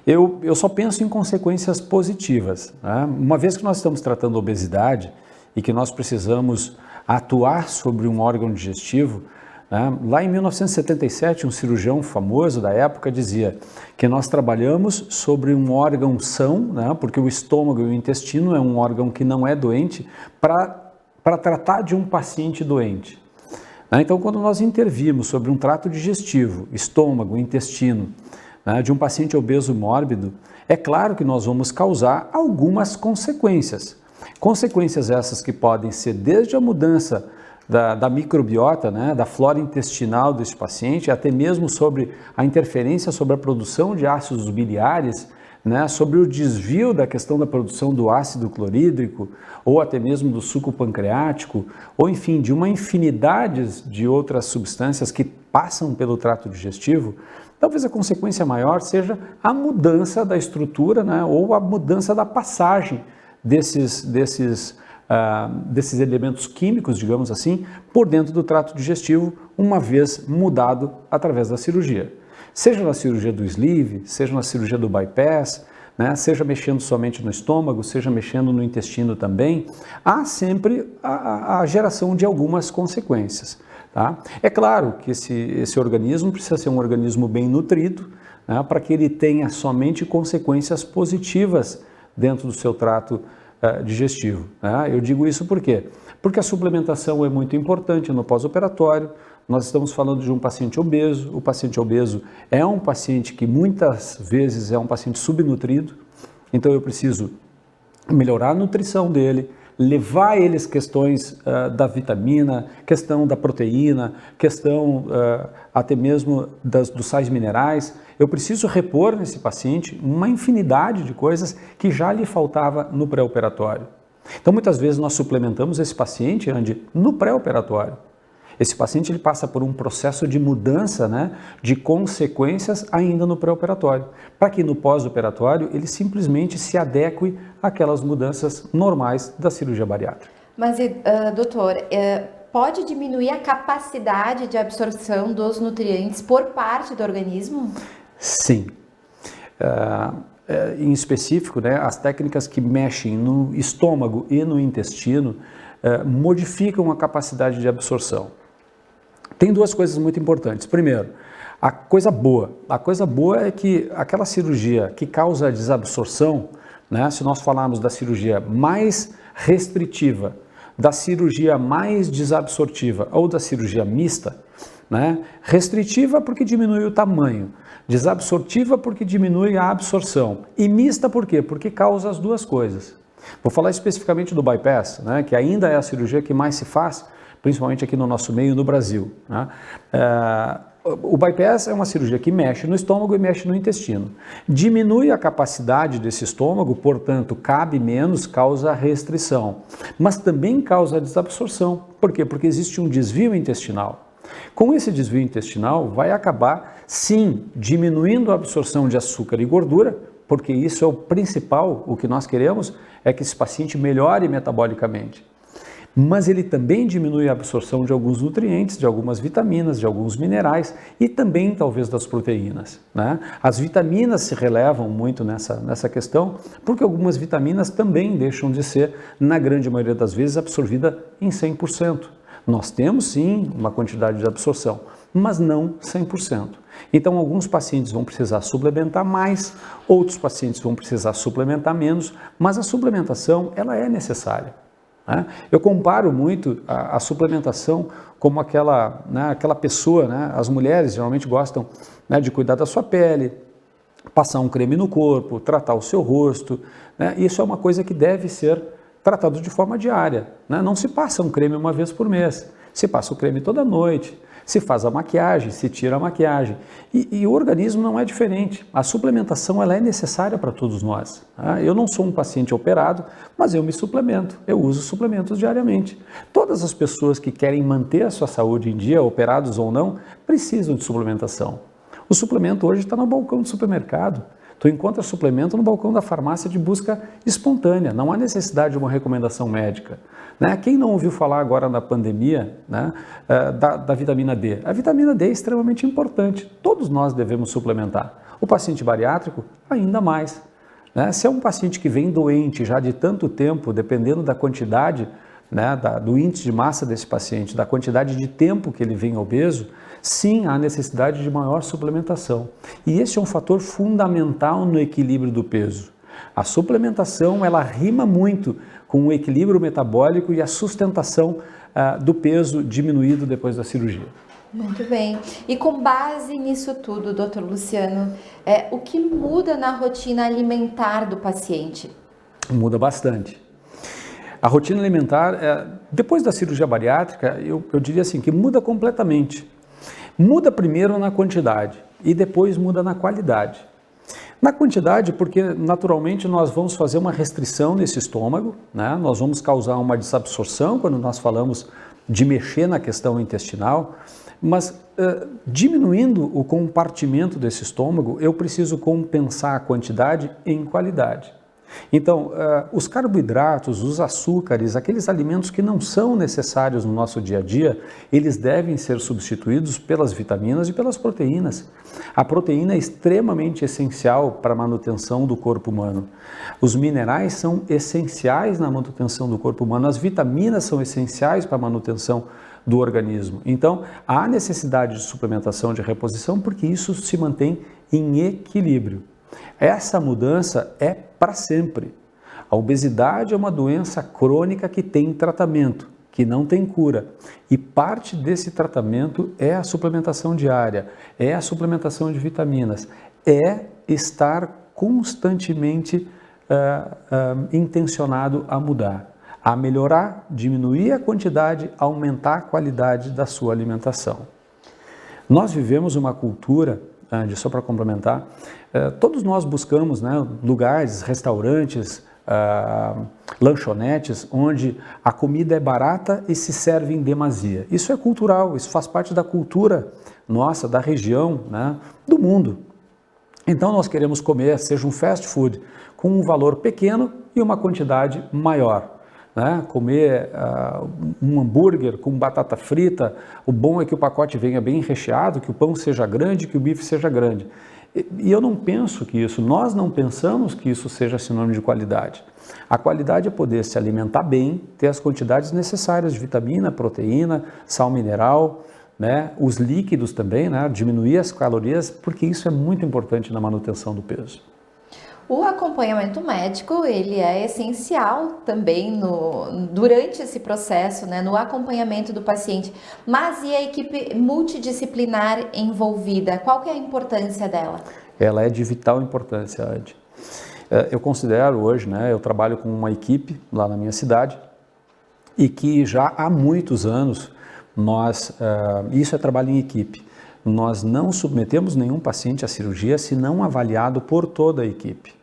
Eu só penso em consequências positivas, né? Uma vez que nós estamos tratando obesidade e que nós precisamos atuar sobre um órgão digestivo, né? Lá em 1977, um cirurgião famoso da época dizia que nós trabalhamos sobre um órgão são, né? Porque o estômago e o intestino é um órgão que não é doente, para tratar de um paciente doente. Então, quando nós intervimos sobre um trato digestivo, estômago, intestino, de um paciente obeso mórbido, é claro que nós vamos causar algumas consequências. Consequências essas que podem ser desde a mudança da microbiota, né, da flora intestinal desse paciente, até mesmo sobre a interferência sobre a produção de ácidos biliares, né, sobre o desvio da questão da produção do ácido clorídrico, ou até mesmo do suco pancreático, ou enfim, de uma infinidade de outras substâncias que passam pelo trato digestivo. Talvez a consequência maior seja a mudança da estrutura, né, ou a mudança da passagem desses elementos químicos, digamos assim, por dentro do trato digestivo, uma vez mudado através da cirurgia. Seja na cirurgia do sleeve, seja na cirurgia do bypass, né, seja mexendo somente no estômago, seja mexendo no intestino também, há sempre a geração de algumas consequências. Tá? É claro que esse organismo precisa ser um organismo bem nutrido, né, para que ele tenha somente consequências positivas dentro do seu trato digestivo. Né? Eu digo isso por quê? Porque a suplementação é muito importante no pós-operatório. Nós estamos falando de um paciente obeso. O paciente obeso é um paciente que muitas vezes é um paciente subnutrido, então eu preciso melhorar a nutrição dele, levar a eles questões da vitamina, questão da proteína, questão até mesmo dos sais minerais. Eu preciso repor nesse paciente uma infinidade de coisas que já lhe faltava no pré-operatório. Então, muitas vezes nós suplementamos esse paciente, Andy, no pré-operatório. Esse paciente ele passa por um processo de mudança, né, de consequências ainda no pré-operatório, para que no pós-operatório ele simplesmente se adeque àquelas mudanças normais da cirurgia bariátrica. Mas, doutor, pode diminuir a capacidade de absorção dos nutrientes por parte do organismo? Sim. Em específico, né, as técnicas que mexem no estômago e no intestino modificam a capacidade de absorção. Tem duas coisas muito importantes. Primeiro, a coisa boa é que aquela cirurgia que causa desabsorção, né, se nós falarmos da cirurgia mais restritiva, da cirurgia mais desabsortiva ou da cirurgia mista, né, restritiva porque diminui o tamanho, desabsortiva porque diminui a absorção e mista por quê? Porque causa as duas coisas. Vou falar especificamente do bypass, né, que ainda é a cirurgia que mais se faz, principalmente aqui no nosso meio, no Brasil. Né? O bypass é uma cirurgia que mexe no estômago e mexe no intestino. Diminui a capacidade desse estômago, portanto, cabe menos, causa restrição. Mas também causa desabsorção. Por quê? Porque existe um desvio intestinal. Com esse desvio intestinal, vai acabar, sim, diminuindo a absorção de açúcar e gordura, porque isso é o principal, o que nós queremos é que esse paciente melhore metabolicamente. Mas ele também diminui a absorção de alguns nutrientes, de algumas vitaminas, de alguns minerais e também talvez das proteínas, né? As vitaminas se relevam muito nessa questão, porque algumas vitaminas também deixam de ser, na grande maioria das vezes, absorvida em 100%. Nós temos sim uma quantidade de absorção, mas não 100%. Então alguns pacientes vão precisar suplementar mais, outros pacientes vão precisar suplementar menos, mas a suplementação ela é necessária. Eu comparo muito a suplementação como aquela pessoa, as mulheres geralmente gostam de cuidar da sua pele, passar um creme no corpo, tratar o seu rosto, isso é uma coisa que deve ser tratado de forma diária, não se passa um creme uma vez por mês, se passa o creme toda noite, se faz a maquiagem, se tira a maquiagem e o organismo não é diferente, a suplementação ela é necessária para todos nós. Eu não sou um paciente operado, mas eu me suplemento, eu uso suplementos diariamente. Todas as pessoas que querem manter a sua saúde em dia, operados ou não, precisam de suplementação. O suplemento hoje está no balcão do supermercado. Tu encontra suplemento no balcão da farmácia de busca espontânea, não há necessidade de uma recomendação médica. Quem não ouviu falar agora na pandemia da vitamina D? A vitamina D é extremamente importante, todos nós devemos suplementar. O paciente bariátrico, ainda mais. Se é um paciente que vem doente já de tanto tempo, dependendo da quantidade, do índice de massa desse paciente, da quantidade de tempo que ele vem obeso, sim, há necessidade de maior suplementação. E esse é um fator fundamental no equilíbrio do peso. A suplementação, ela rima muito com o equilíbrio metabólico e a sustentação do peso diminuído depois da cirurgia. Muito bem. E com base nisso tudo, Dr. Luciano, o que muda na rotina alimentar do paciente? Muda bastante. A rotina alimentar, depois da cirurgia bariátrica, eu diria assim, que muda completamente. Muda primeiro na quantidade e depois muda na qualidade. Na quantidade, porque naturalmente nós vamos fazer uma restrição nesse estômago, nós vamos causar uma desabsorção quando nós falamos de mexer na questão intestinal, mas diminuindo o compartimento desse estômago, eu preciso compensar a quantidade em qualidade. Então, os carboidratos, os açúcares, aqueles alimentos que não são necessários no nosso dia a dia, eles devem ser substituídos pelas vitaminas e pelas proteínas. A proteína é extremamente essencial para a manutenção do corpo humano. Os minerais são essenciais na manutenção do corpo humano, as vitaminas são essenciais para a manutenção do organismo. Então, há necessidade de suplementação, de reposição, porque isso se mantém em equilíbrio. Essa mudança é para sempre. A obesidade é uma doença crônica que tem tratamento, que não tem cura. E parte desse tratamento é a suplementação diária, é a suplementação de vitaminas, é estar constantemente intencionado a mudar, a melhorar, diminuir a quantidade, aumentar a qualidade da sua alimentação. Nós vivemos uma cultura, só para complementar, todos nós buscamos lugares, restaurantes, lanchonetes, onde a comida é barata e se serve em demasia. Isso é cultural, isso faz parte da cultura nossa, da região, do mundo. Então nós queremos comer, seja um fast food, com um valor pequeno e uma quantidade maior. Comer um hambúrguer com batata frita, o bom é que o pacote venha bem recheado, que o pão seja grande, que o bife seja grande. E eu não penso que isso, nós não pensamos que isso seja sinônimo de qualidade. A qualidade é poder se alimentar bem, ter as quantidades necessárias de vitamina, proteína, sal mineral, os líquidos também, diminuir as calorias, porque isso é muito importante na manutenção do peso. O acompanhamento médico, ele é essencial também durante esse processo, no acompanhamento do paciente. Mas e a equipe multidisciplinar envolvida? Qual que é a importância dela? Ela é de vital importância, Adi. Eu considero hoje, eu trabalho com uma equipe lá na minha cidade e que já há muitos anos isso é trabalho em equipe. nós não submetemos nenhum paciente à cirurgia se não avaliado por toda a equipe.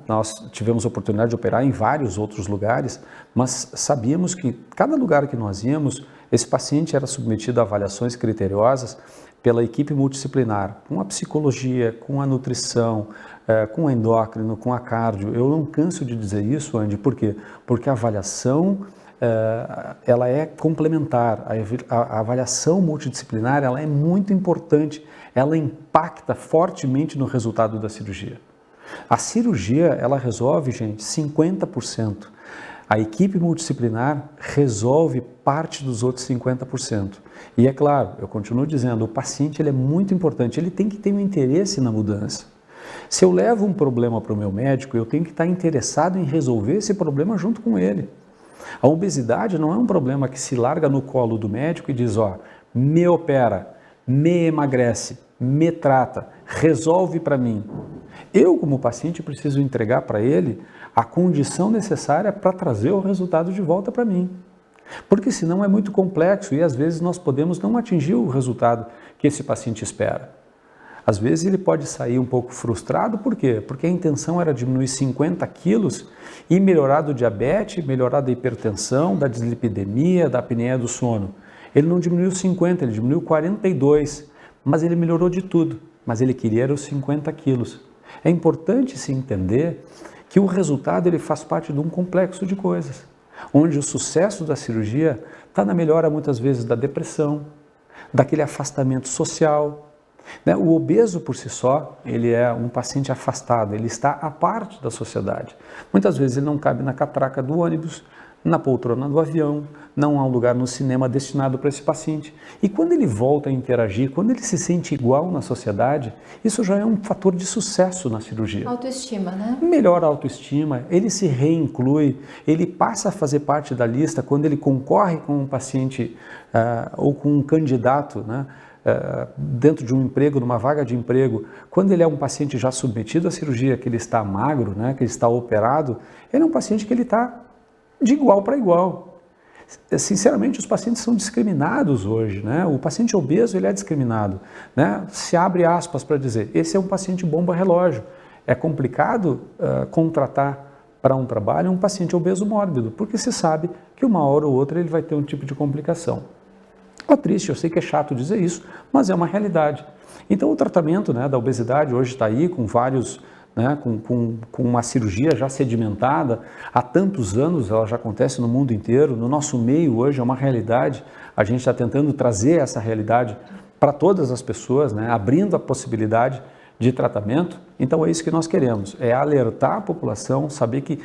Nós tivemos a oportunidade de operar em vários outros lugares, mas sabíamos que cada lugar que nós íamos, esse paciente era submetido a avaliações criteriosas pela equipe multidisciplinar, com a psicologia, com a nutrição, com o endócrino, com a cardio. Eu não canso de dizer isso, Andy, por quê? Porque a avaliação ela é complementar, a avaliação multidisciplinar ela é muito importante, ela impacta fortemente no resultado da cirurgia. A cirurgia, ela resolve, gente, 50%. A equipe multidisciplinar resolve parte dos outros 50%. E é claro, eu continuo dizendo, o paciente ele é muito importante, ele tem que ter um interesse na mudança. Se eu levo um problema para o meu médico, eu tenho que estar interessado em resolver esse problema junto com ele. A obesidade não é um problema que se larga no colo do médico e diz, me opera, me emagrece, me trata, resolve para mim. Eu, como paciente, preciso entregar para ele a condição necessária para trazer o resultado de volta para mim. Porque senão é muito complexo e às vezes nós podemos não atingir o resultado que esse paciente espera. Às vezes ele pode sair um pouco frustrado, por quê? Porque a intenção era diminuir 50 quilos e melhorar do diabetes, melhorar da hipertensão, da dislipidemia, da apneia do sono. Ele não diminuiu 50, ele diminuiu 42, mas ele melhorou de tudo, mas ele queria os 50 quilos. É importante se entender que o resultado ele faz parte de um complexo de coisas, onde o sucesso da cirurgia está na melhora muitas vezes da depressão, daquele afastamento social. O obeso por si só, ele é um paciente afastado, ele está à parte da sociedade. Muitas vezes ele não cabe na catraca do ônibus, na poltrona do avião, não há um lugar no cinema destinado para esse paciente. E quando ele volta a interagir, quando ele se sente igual na sociedade, isso já é um fator de sucesso na cirurgia. Autoestima, né? Melhora a autoestima, ele se reinclui, ele passa a fazer parte da lista quando ele concorre com um paciente ou com um candidato, né? Dentro de um emprego, numa vaga de emprego, quando ele é um paciente já submetido à cirurgia, que ele está magro, né? Que ele está operado, ele é um paciente que ele está de igual para igual. Sinceramente, os pacientes são discriminados hoje, né? O paciente obeso, ele é discriminado, né? Se abre aspas para dizer, esse é um paciente bomba relógio. É complicado contratar para um trabalho um paciente obeso mórbido, porque se sabe que uma hora ou outra ele vai ter um tipo de complicação. É triste, eu sei que é chato dizer isso, mas é uma realidade. Então o tratamento, né, da obesidade hoje está aí com vários, né, com uma cirurgia já sedimentada, há tantos anos ela já acontece no mundo inteiro, no nosso meio hoje é uma realidade, a gente está tentando trazer essa realidade para todas as pessoas, né, abrindo a possibilidade de tratamento. Então é isso que nós queremos, é alertar a população, saber que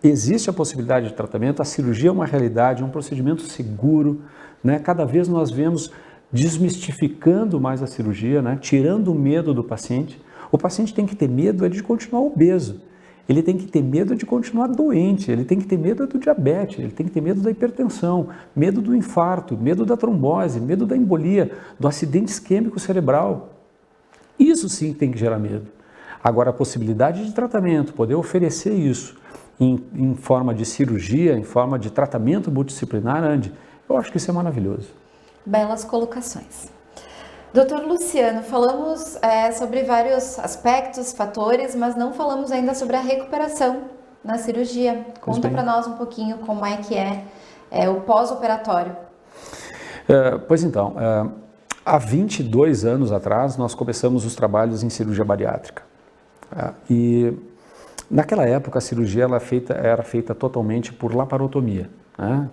existe a possibilidade de tratamento, a cirurgia é uma realidade, é um procedimento seguro, né? Cada vez nós vemos desmistificando mais a cirurgia, né? Tirando o medo do paciente. O paciente tem que ter medo de continuar obeso, ele tem que ter medo de continuar doente, ele tem que ter medo do diabetes, ele tem que ter medo da hipertensão, medo do infarto, medo da trombose, medo da embolia, do acidente isquêmico cerebral. Isso sim tem que gerar medo. Agora, a possibilidade de tratamento, poder oferecer isso em forma de cirurgia, em forma de tratamento multidisciplinar, Andy, eu acho que isso é maravilhoso. Belas colocações. Doutor Luciano, falamos sobre vários aspectos, fatores, mas não falamos ainda sobre a recuperação na cirurgia. Conta para nós um pouquinho como é que é o pós-operatório. Pois então, há 22 anos atrás nós começamos os trabalhos em cirurgia bariátrica. E naquela época a cirurgia era feita totalmente por laparotomia, né?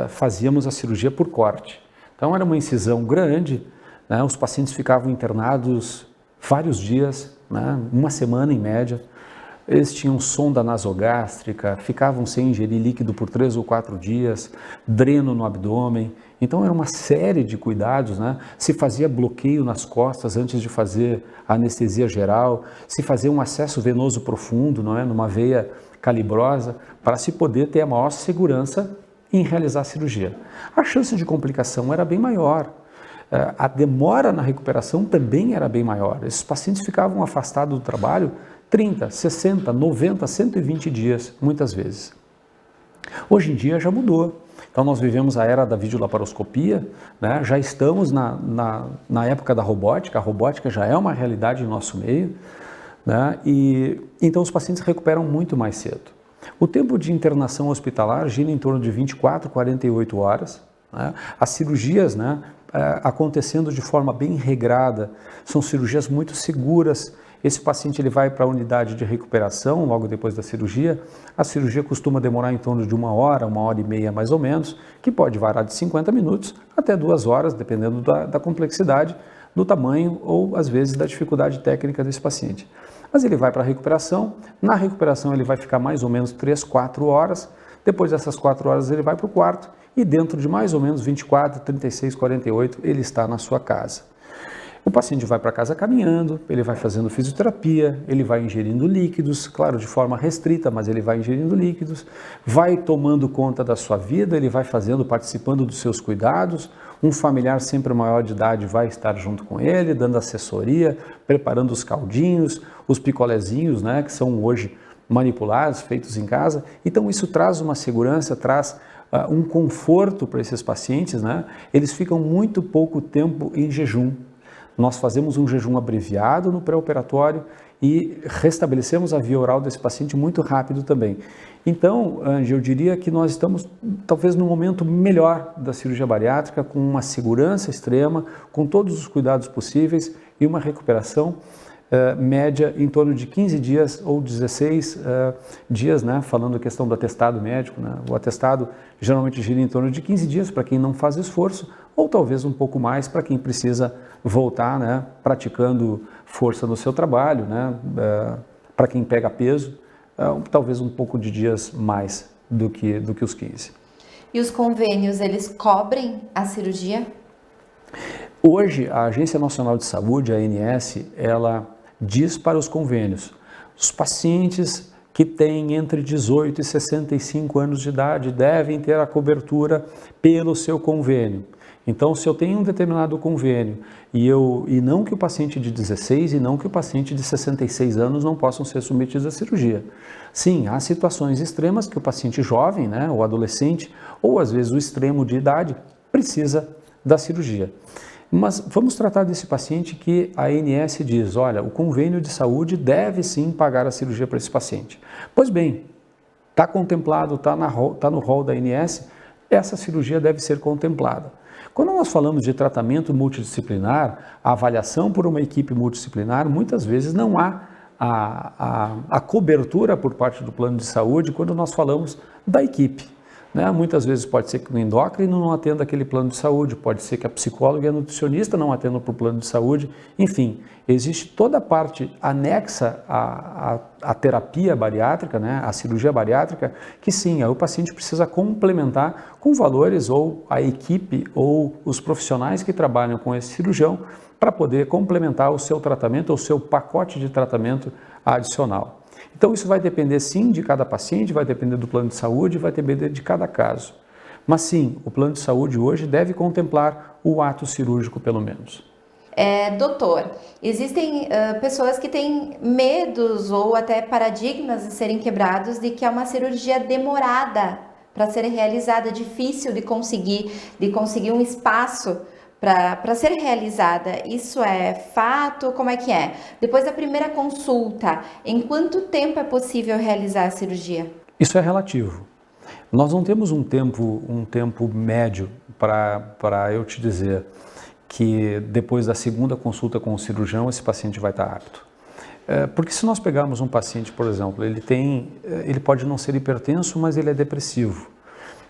Fazíamos a cirurgia por corte. Então era uma incisão grande, né? Os pacientes ficavam internados vários dias, né? Uma semana em média. Eles tinham sonda nasogástrica, ficavam sem ingerir líquido por 3 ou 4 dias, dreno no abdômen. Então era uma série de cuidados, né? Se fazia bloqueio nas costas antes de fazer a anestesia geral, se fazia um acesso venoso profundo, não é? Numa veia calibrosa, para se poder ter a maior segurança em realizar a cirurgia. A chance de complicação era bem maior, a demora na recuperação também era bem maior. Esses pacientes ficavam afastados do trabalho 30, 60, 90, 120 dias, muitas vezes. Hoje em dia já mudou. Então nós vivemos a era da videolaparoscopia, né? Já estamos na época da robótica, a robótica já é uma realidade no nosso meio, né? E então os pacientes recuperam muito mais cedo. O tempo de internação hospitalar gira em torno de 24, 48 horas, né? As cirurgias, né, acontecendo de forma bem regrada, são cirurgias muito seguras. Esse paciente ele vai para a unidade de recuperação logo depois da cirurgia. A cirurgia costuma demorar em torno de 1 hora e meia mais ou menos, que pode variar de 50 minutos até 2 horas, dependendo da complexidade, do tamanho ou às vezes da dificuldade técnica desse paciente. Mas ele vai para a recuperação, na recuperação ele vai ficar mais ou menos 3, 4 horas, depois dessas 4 horas ele vai para o quarto e dentro de mais ou menos 24, 36, 48 ele está na sua casa. O paciente vai para casa caminhando, ele vai fazendo fisioterapia, ele vai ingerindo líquidos, claro, de forma restrita, mas ele vai ingerindo líquidos, vai tomando conta da sua vida, ele vai participando dos seus cuidados, um familiar sempre maior de idade vai estar junto com ele, dando assessoria, preparando os caldinhos, os picolézinhos, né, que são hoje manipulados, feitos em casa. Então isso traz uma segurança, traz um conforto para esses pacientes, né? Eles ficam muito pouco tempo em jejum. Nós fazemos um jejum abreviado no pré-operatório e restabelecemos a via oral desse paciente muito rápido também. Então, Angie, eu diria que nós estamos talvez no momento melhor da cirurgia bariátrica, com uma segurança extrema, com todos os cuidados possíveis e uma recuperação média em torno de 15 dias ou 16 dias, né? Falando a questão do atestado médico, né? O atestado geralmente gira em torno de 15 dias para quem não faz esforço, ou talvez um pouco mais para quem precisa voltar, né? Praticando força no seu trabalho, né? Para quem pega peso, talvez um pouco de dias mais do que os 15. E os convênios, eles cobrem a cirurgia? Hoje, a Agência Nacional de Saúde, a ANS, ela diz para os convênios, os pacientes que têm entre 18 e 65 anos de idade devem ter a cobertura pelo seu convênio. Então, se eu tenho um determinado convênio e não que o paciente de 16 e não que o paciente de 66 anos não possam ser submetidos à cirurgia. Sim, há situações extremas que o paciente jovem, né, o adolescente, ou às vezes o extremo de idade, precisa da cirurgia. Mas vamos tratar desse paciente que a ANS diz, olha, o convênio de saúde deve sim pagar a cirurgia para esse paciente. Pois bem, está contemplado, está no rol da ANS, essa cirurgia deve ser contemplada. Quando nós falamos de tratamento multidisciplinar, a avaliação por uma equipe multidisciplinar, muitas vezes não há a cobertura por parte do plano de saúde quando nós falamos da equipe. Né? Muitas vezes pode ser que o endócrino não atenda aquele plano de saúde, pode ser que a psicóloga e a nutricionista não atendam para o plano de saúde, enfim, existe toda a parte anexa à terapia bariátrica, né? À cirurgia bariátrica, que sim, aí o paciente precisa complementar com valores ou a equipe ou os profissionais que trabalham com esse cirurgião para poder complementar o seu tratamento ou o seu pacote de tratamento adicional. Então isso vai depender sim de cada paciente, vai depender do plano de saúde, vai depender de cada caso. Mas sim, o plano de saúde hoje deve contemplar o ato cirúrgico pelo menos. Doutor, existem pessoas que têm medos ou até paradigmas de serem quebrados de que é uma cirurgia demorada para ser realizada, difícil de conseguir um espaço para ser realizada. Isso é fato? Como é que é? Depois da primeira consulta, em quanto tempo é possível realizar a cirurgia? Isso é relativo. Nós não temos um tempo médio para eu te dizer que depois da segunda consulta com o cirurgião esse paciente vai estar apto. Porque se nós pegarmos um paciente, por exemplo, ele pode não ser hipertenso, mas ele é depressivo.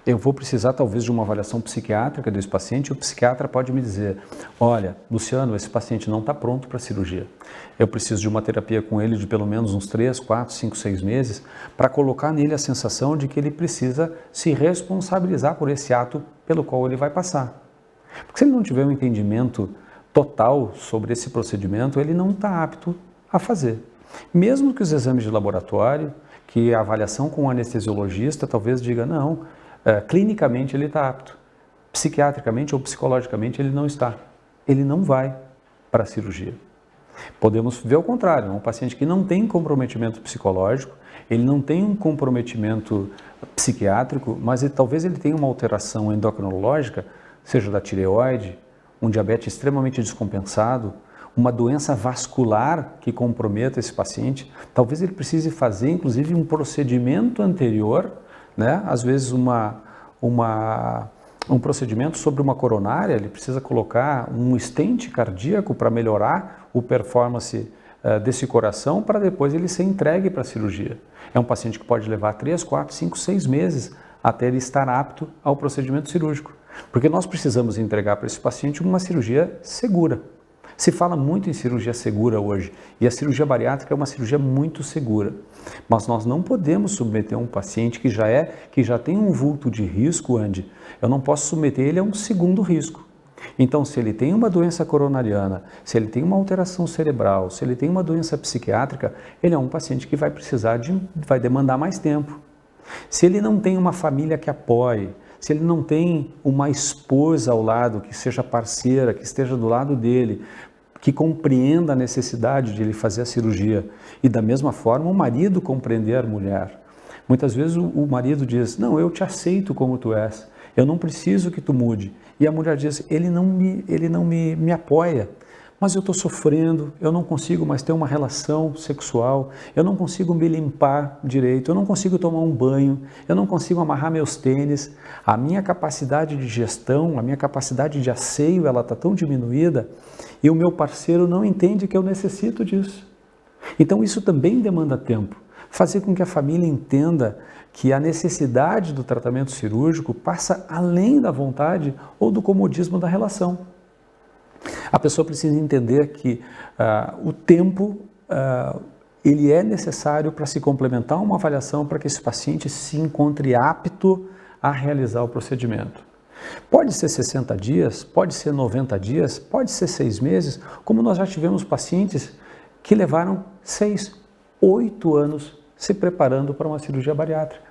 Eu vou precisar talvez de uma avaliação psiquiátrica desse paciente, o psiquiatra pode me dizer, olha, Luciano, esse paciente não está pronto para a cirurgia. Eu preciso de uma terapia com ele de pelo menos uns 3, 4, 5, 6 meses para colocar nele a sensação de que ele precisa se responsabilizar por esse ato pelo qual ele vai passar. Porque se ele não tiver um entendimento total sobre esse procedimento, ele não está apto a fazer. Mesmo que os exames de laboratório, que a avaliação com o anestesiologista talvez diga, não, clinicamente ele está apto, psiquiatricamente ou psicologicamente ele não está, ele não vai para a cirurgia. Podemos ver o contrário, um paciente que não tem comprometimento psicológico, ele não tem um comprometimento psiquiátrico, mas talvez ele tenha uma alteração endocrinológica, seja da tireoide, um diabetes extremamente descompensado, uma doença vascular que comprometa esse paciente, talvez ele precise fazer, inclusive, um procedimento anterior, né? Às vezes um procedimento sobre uma coronária, ele precisa colocar um stent cardíaco para melhorar o performance desse coração, para depois ele ser entregue para a cirurgia. É um paciente que pode levar 3, 4, 5, 6 meses até ele estar apto ao procedimento cirúrgico, porque nós precisamos entregar para esse paciente uma cirurgia segura. Se fala muito em cirurgia segura hoje, e a cirurgia bariátrica é uma cirurgia muito segura, mas nós não podemos submeter um paciente que já tem um vulto de risco, Andy, eu não posso submeter ele a um segundo risco. Então, se ele tem uma doença coronariana, se ele tem uma alteração cerebral, se ele tem uma doença psiquiátrica, ele é um paciente que vai demandar mais tempo. Se ele não tem uma família que apoie, se ele não tem uma esposa ao lado que seja parceira, que esteja do lado dele, que compreenda a necessidade de ele fazer a cirurgia, e da mesma forma o marido compreender a mulher. Muitas vezes o marido diz, não, eu te aceito como tu és, eu não preciso que tu mude. E a mulher diz, ele não me apoia, mas eu estou sofrendo, eu não consigo mais ter uma relação sexual, eu não consigo me limpar direito, eu não consigo tomar um banho, eu não consigo amarrar meus tênis, a minha capacidade de gestão, a minha capacidade de asseio, ela está tão diminuída, e o meu parceiro não entende que eu necessito disso. Então isso também demanda tempo. Fazer com que a família entenda que a necessidade do tratamento cirúrgico passa além da vontade ou do comodismo da relação. A pessoa precisa entender que o tempo ele é necessário para se complementar uma avaliação para que esse paciente se encontre apto a realizar o procedimento. Pode ser 60 dias, pode ser 90 dias, pode ser 6 meses, como nós já tivemos pacientes que levaram 6, 8 anos se preparando para uma cirurgia bariátrica.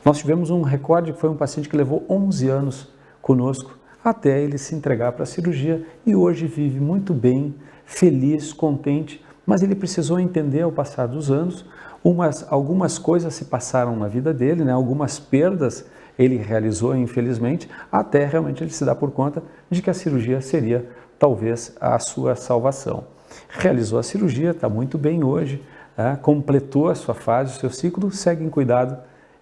Nós tivemos um recorde que foi um paciente que levou 11 anos conosco até ele se entregar para a cirurgia e hoje vive muito bem, feliz, contente, mas ele precisou entender ao passar dos anos, algumas coisas se passaram na vida dele, né? Algumas perdas ele realizou, infelizmente, até realmente ele se dar por conta de que a cirurgia seria talvez a sua salvação. Realizou a cirurgia, está muito bem hoje, completou a sua fase, o seu ciclo, segue em cuidado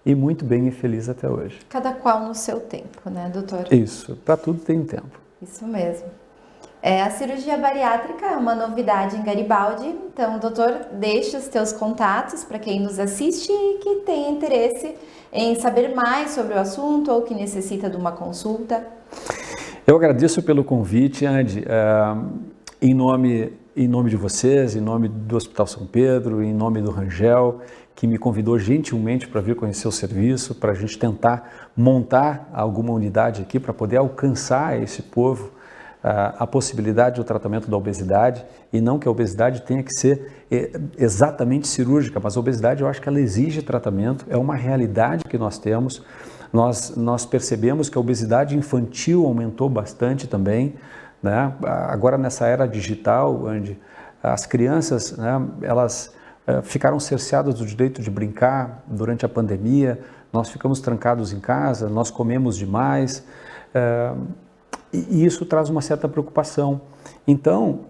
e muito bem e feliz até hoje. Cada qual no seu tempo, né, doutor? Isso, para tudo tem tempo. Isso mesmo. A cirurgia bariátrica é uma novidade em Garibaldi, então, doutor, deixe os teus contatos para quem nos assiste e que tem interesse em saber mais sobre o assunto ou que necessita de uma consulta. Eu agradeço pelo convite, Andy, em nome de vocês, em nome do Hospital São Pedro, em nome do Rangel, que me convidou gentilmente para vir conhecer o serviço, para a gente tentar montar alguma unidade aqui para poder alcançar esse povo a possibilidade do tratamento da obesidade, e não que a obesidade tenha que ser exatamente cirúrgica, mas a obesidade eu acho que ela exige tratamento, é uma realidade que nós temos. Nós percebemos que a obesidade infantil aumentou bastante também, né? Agora nessa era digital, onde as crianças, né, elas ficaram cerceadas do direito de brincar durante a pandemia, nós ficamos trancados em casa, nós comemos demais, e isso traz uma certa preocupação. Então,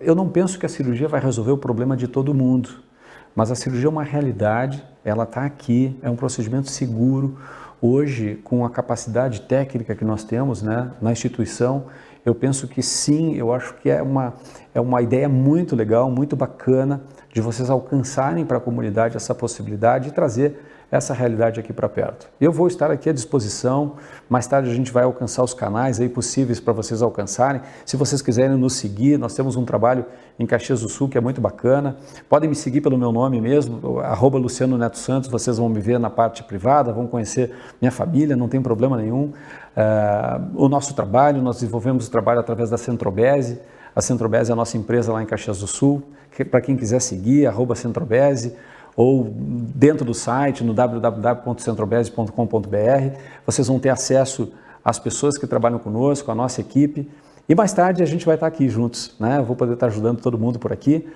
eu não penso que a cirurgia vai resolver o problema de todo mundo, mas a cirurgia é uma realidade, ela está aqui, é um procedimento seguro. Hoje, com a capacidade técnica que nós temos, né, na instituição, eu penso que sim, eu acho que é uma ideia muito legal, muito bacana, de vocês alcançarem para a comunidade essa possibilidade e trazer essa realidade aqui para perto. Eu vou estar aqui à disposição, mais tarde a gente vai alcançar os canais aí possíveis para vocês alcançarem. Se vocês quiserem nos seguir, nós temos um trabalho em Caxias do Sul que é muito bacana. Podem me seguir pelo meu nome mesmo, @Luciano Neto Santos, vocês vão me ver na parte privada, vão conhecer minha família, não tem problema nenhum. O nosso trabalho, nós desenvolvemos o trabalho através da Centrobese. A Centrobese é a nossa empresa lá em Caxias do Sul, para quem quiser seguir, @Centrobese, ou dentro do site, no www.centrobese.com.br, vocês vão ter acesso às pessoas que trabalham conosco, à nossa equipe, e mais tarde a gente vai estar aqui juntos, né? Eu vou poder estar ajudando todo mundo por aqui,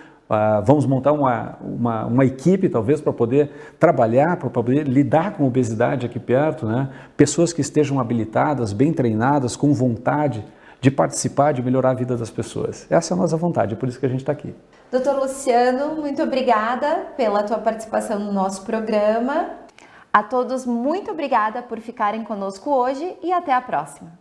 Vamos montar uma equipe, talvez, para poder trabalhar, para poder lidar com a obesidade aqui perto, né? Pessoas que estejam habilitadas, bem treinadas, com vontade de participar, de melhorar a vida das pessoas. Essa é a nossa vontade, é por isso que a gente está aqui. Doutor Luciano, muito obrigada pela tua participação no nosso programa. A todos, muito obrigada por ficarem conosco hoje e até a próxima.